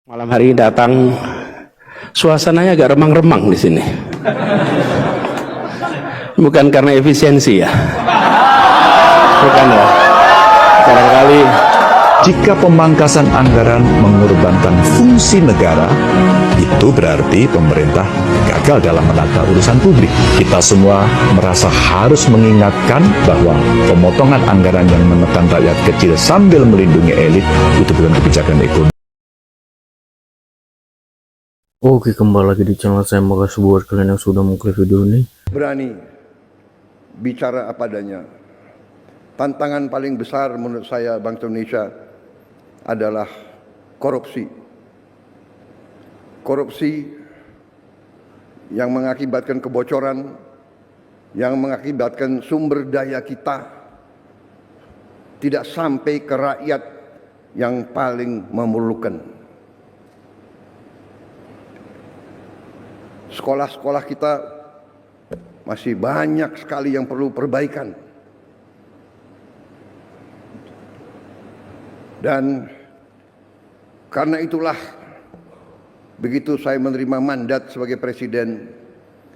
Malam hari ini datang, suasananya agak remang-remang di sini. Bukan karena efisiensi ya, bukan ya. Barangkali jika pemangkasan anggaran mengorbankan fungsi negara, itu berarti pemerintah gagal dalam menata urusan publik. Kita semua merasa harus mengingatkan bahwa pemotongan anggaran yang menekan rakyat kecil sambil melindungi elit itu bukan kebijakan ekonomi. Oke, kembali lagi di channel saya. Makasih buat kalian yang sudah mengklik video ini. Berani bicara apa adanya. Tantangan paling besar menurut saya bangsa Indonesia adalah korupsi. Korupsi yang mengakibatkan kebocoran, yang mengakibatkan sumber daya kita tidak sampai ke rakyat yang paling memerlukan. Sekolah-sekolah kita masih banyak sekali yang perlu perbaikan. Dan karena itulah, begitu saya menerima mandat sebagai presiden,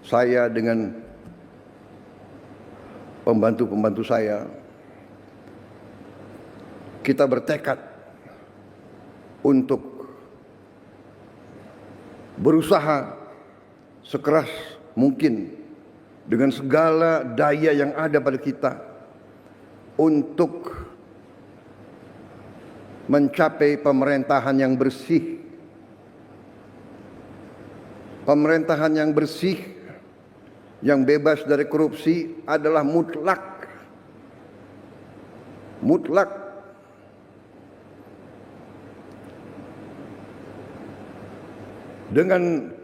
saya dengan pembantu-pembantu saya, kita bertekad untuk berusaha sekeras mungkin dengan segala daya yang ada pada kita untuk mencapai pemerintahan yang bersih. Pemerintahan yang bersih, yang bebas dari korupsi adalah mutlak. Mutlak. Dengan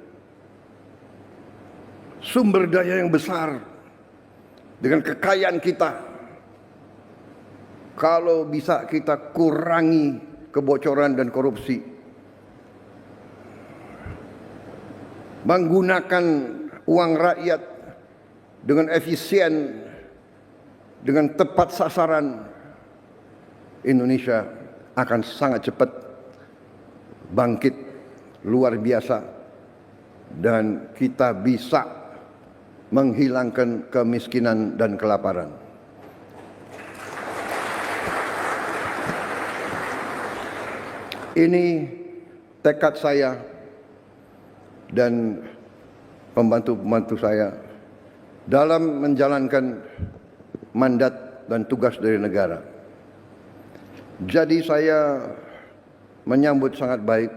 sumber daya yang besar, dengan kekayaan kita, kalau bisa kita kurangi kebocoran dan korupsi, menggunakan uang rakyat dengan efisien, dengan tepat sasaran, Indonesia akan sangat cepat bangkit luar biasa dan kita bisa menghilangkan kemiskinan dan kelaparan. Ini tekad saya dan pembantu-pembantu saya dalam menjalankan mandat dan tugas dari negara. Jadi saya menyambut sangat baik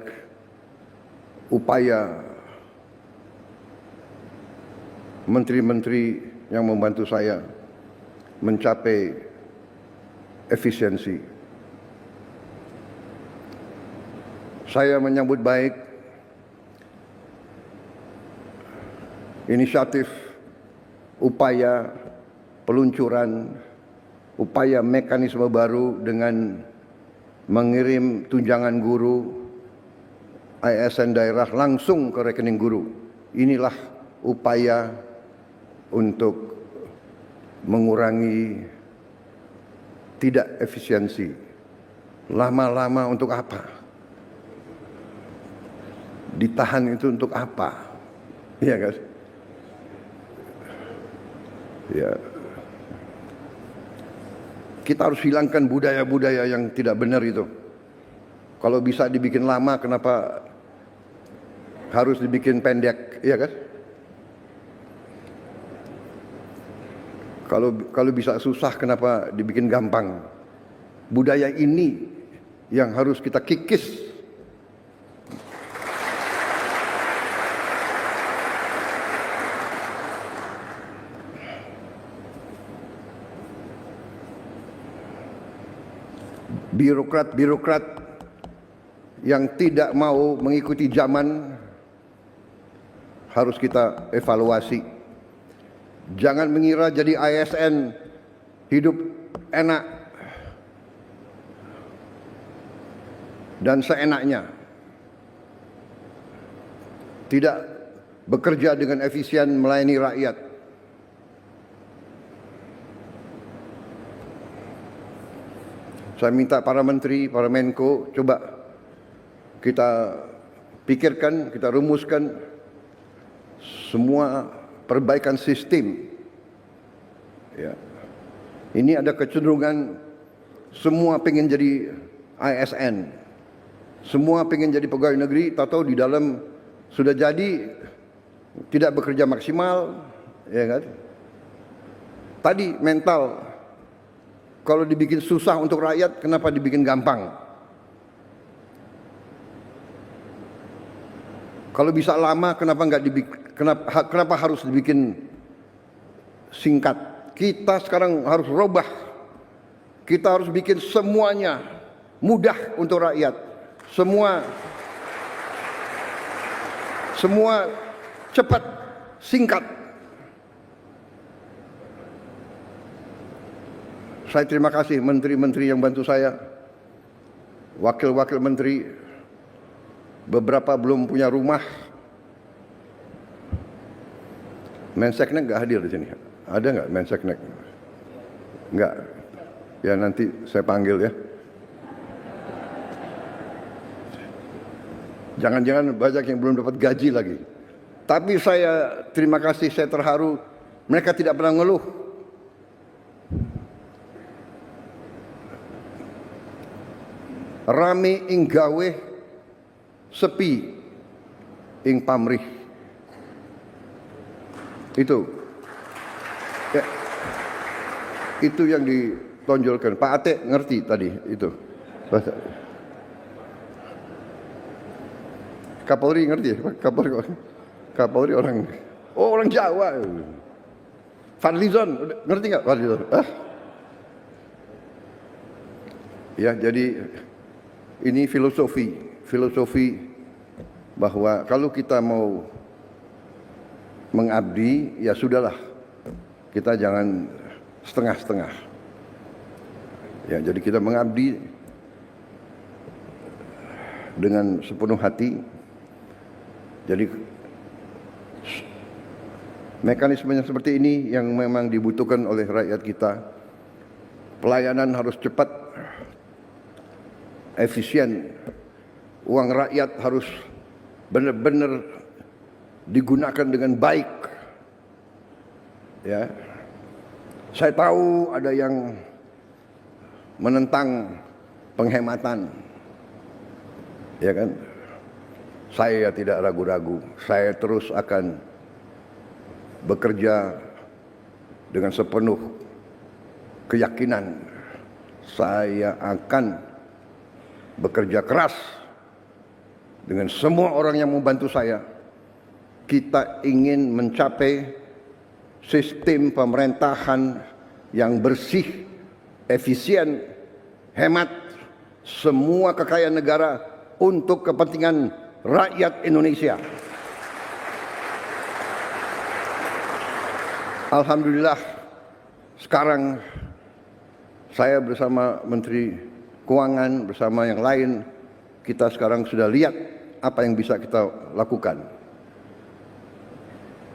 upaya menteri-menteri yang membantu saya mencapai efisiensi. Saya menyambut baik inisiatif, upaya peluncuran, upaya mekanisme baru dengan mengirim tunjangan guru ASN daerah langsung ke rekening guru. Inilah upaya untuk mengurangi tidak efisiensi. Lama-lama untuk apa? Ditahan itu untuk apa? Iya kan? Ya. Kita harus hilangkan budaya-budaya yang tidak benar itu. Kalau bisa dibikin lama, kenapa harus dibikin pendek? Iya kan? Kalau bisa susah, kenapa dibikin gampang? Budaya ini yang harus kita kikis. Birokrat-birokrat yang tidak mau mengikuti zaman harus kita evaluasi. Jangan mengira jadi ASN hidup enak dan seenaknya. Tidak bekerja dengan efisien melayani rakyat. Saya minta para menteri, para Menko, coba kita pikirkan, kita rumuskan semua perbaikan sistem. Ya. Ini ada kecenderungan semua pengen jadi ASN, semua pengen jadi pegawai negeri, tahu di dalam sudah jadi tidak bekerja maksimal, ya kan? Tadi mental, kalau dibikin susah untuk rakyat, kenapa dibikin gampang? Kalau bisa lama, kenapa harus dibikin singkat? Kita sekarang harus robah. Kita harus bikin semuanya mudah untuk rakyat. Semua cepat, singkat. Saya terima kasih menteri-menteri yang bantu saya, wakil-wakil menteri, beberapa belum punya rumah. Menseknek nggak hadir di sini. Ada nggak Menseknek? Nggak. Ya nanti saya panggil ya. Jangan-jangan banyak yang belum dapat gaji lagi. Tapi saya terima kasih, saya terharu. Mereka tidak pernah ngeluh. Rame ing gawe, sepi ing pamrih. Itu. Ya. Itu yang ditonjolkan. Pak Ate ngerti tadi itu. Kapolri ngerti ya? Kapolri orang Jawa. Fadlizon ngerti nggak Fadlizon? Ya, jadi ini filosofi bahwa kalau kita mau mengabdi, ya sudahlah, kita jangan setengah-setengah. Ya, jadi kita mengabdi dengan sepenuh hati. Jadi mekanismenya seperti ini yang memang dibutuhkan oleh rakyat kita. Pelayanan harus cepat, efisien. Uang rakyat harus benar-benar digunakan dengan baik. Ya. Saya tahu ada yang menentang penghematan. Ya kan? Saya tidak ragu-ragu. Saya terus akan bekerja dengan sepenuh keyakinan. Saya akan bekerja keras dengan semua orang yang membantu saya. Kita ingin mencapai sistem pemerintahan yang bersih, efisien, hemat, semua kekayaan negara untuk kepentingan rakyat Indonesia. Alhamdulillah, sekarang saya bersama Menteri Keuangan, bersama yang lain, kita sekarang sudah lihat apa yang bisa kita lakukan.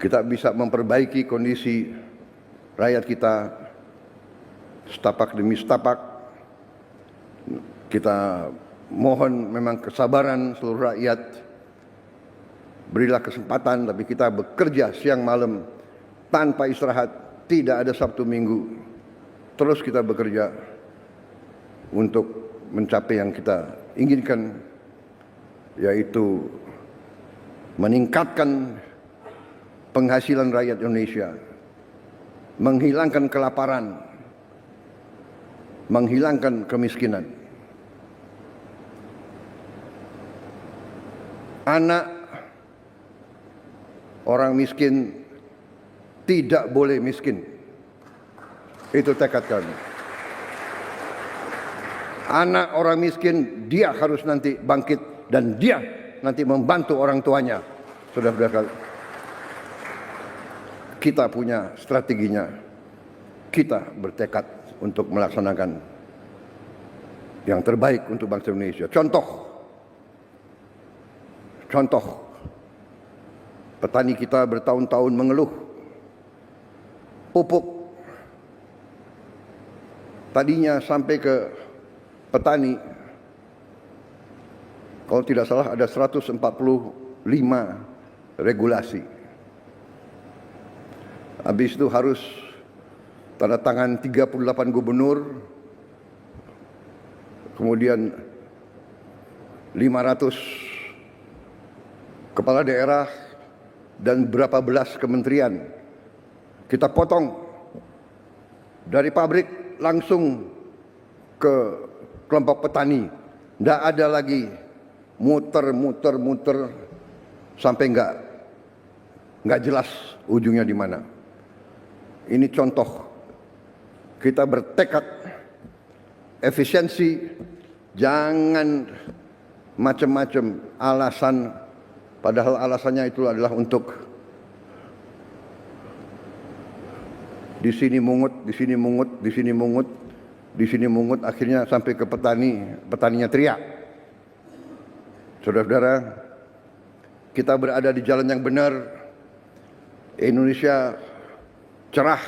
Kita bisa memperbaiki kondisi rakyat kita setapak demi setapak. Kita mohon memang kesabaran seluruh rakyat. Berilah kesempatan, tapi kita bekerja siang malam tanpa istirahat, tidak ada Sabtu Minggu. Terus kita bekerja untuk mencapai yang kita inginkan, yaitu meningkatkan penghasilan rakyat Indonesia, menghilangkan kelaparan, menghilangkan kemiskinan. Anak orang miskin tidak boleh miskin. Itu tekad kami. Anak orang miskin, dia harus nanti bangkit dan dia nanti membantu orang tuanya. Saudara-saudara, kita punya strateginya. Kita bertekad untuk melaksanakan yang terbaik untuk bangsa Indonesia. Contoh, petani kita bertahun-tahun mengeluh pupuk. Tadinya sampai ke petani kalau tidak salah ada 145 regulasi. Habis itu harus tanda tangan 38 gubernur, kemudian 500 kepala daerah dan berapa belas kementerian. Kita potong dari pabrik langsung ke kelompok petani. Tidak ada lagi muter sampai nggak jelas ujungnya di mana. Ini contoh kita bertekad efisiensi, jangan macam-macam alasan, padahal alasannya itu adalah untuk di sini mungut, di sini mungut, di sini mungut, di sini mungut, akhirnya sampai ke petani, petaninya teriak. Saudara-saudara, kita berada di jalan yang benar. Indonesia cerah.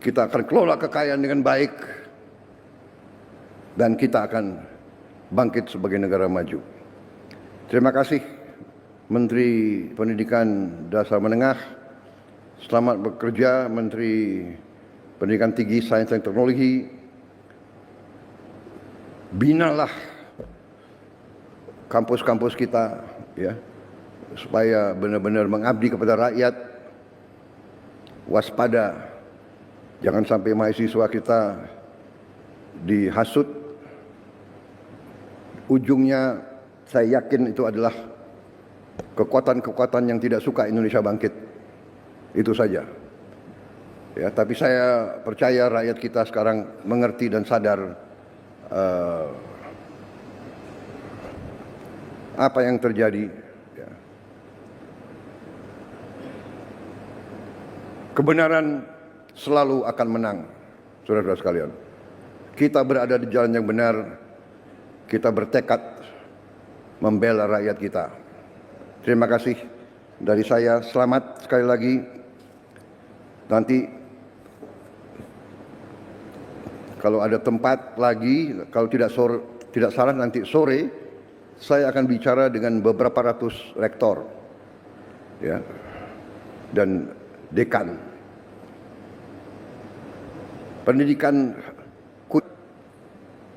Kita akan kelola kekayaan dengan baik. Dan kita akan bangkit sebagai negara maju. Terima kasih Menteri Pendidikan Dasar Menengah. Selamat bekerja Menteri Pendidikan Tinggi, Sains dan Teknologi. Binalah kampus-kampus kita, ya, supaya benar-benar mengabdi kepada rakyat. Waspada, jangan sampai mahasiswa kita dihasut. Ujungnya saya yakin itu adalah kekuatan-kekuatan yang tidak suka Indonesia bangkit. Itu saja. Ya, tapi saya percaya rakyat kita sekarang mengerti dan sadar apa yang terjadi. Ya. Kebenaran selalu akan menang, saudara-saudara sekalian. Kita berada di jalan yang benar. Kita bertekad membela rakyat kita. Terima kasih dari saya. Selamat sekali lagi. Nanti kalau ada tempat lagi, kalau tidak salah nanti sore saya akan bicara dengan beberapa ratus rektor, ya, dan dekan. Pendidikan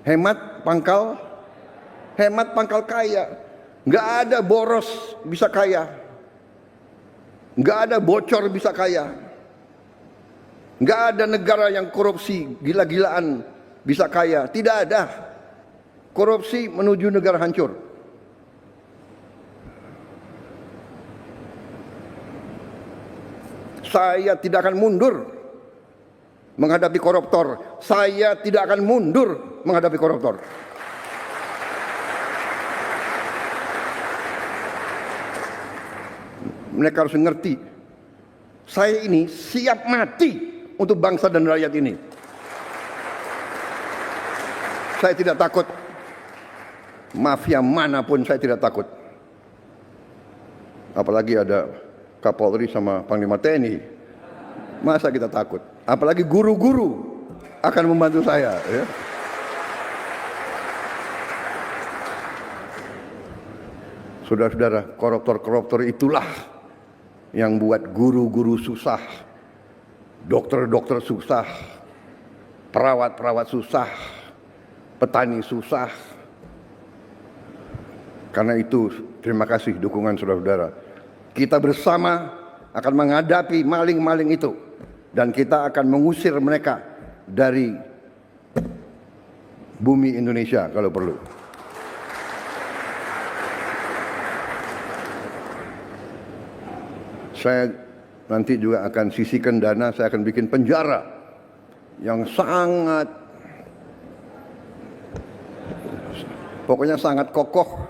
hemat pangkal kaya. Nggak ada boros bisa kaya. Nggak ada bocor bisa kaya. Nggak ada negara yang korupsi gila-gilaan bisa kaya. Tidak ada. Korupsi menuju negara hancur. Saya tidak akan mundur menghadapi koruptor. Saya tidak akan mundur menghadapi koruptor. Mereka harus mengerti, saya ini siap mati untuk bangsa dan rakyat ini. Saya tidak takut. Mafia manapun saya tidak takut. Apalagi ada Kapolri sama Panglima TNI. Masa kita takut? Apalagi guru-guru akan membantu saya. Ya. Saudara-saudara, koruptor-koruptor itulah yang buat guru-guru susah, dokter-dokter susah, perawat-perawat susah, petani susah. Karena itu, terima kasih dukungan saudara-saudara. Kita bersama akan menghadapi maling-maling itu. Dan kita akan mengusir mereka dari bumi Indonesia kalau perlu. Saya nanti juga akan sisihkan dana, saya akan bikin penjara yang sangat, pokoknya sangat kokoh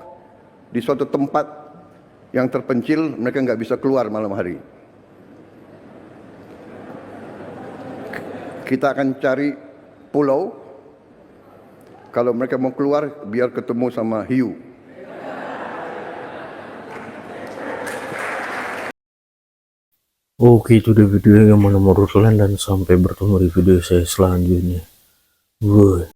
di suatu tempat yang terpencil, mereka nggak bisa keluar malam hari. Kita akan cari pulau, kalau mereka mau keluar biar ketemu sama hiu. Oke, itu dia video yang menurut kalian, dan sampai bertemu di video saya selanjutnya. Bye.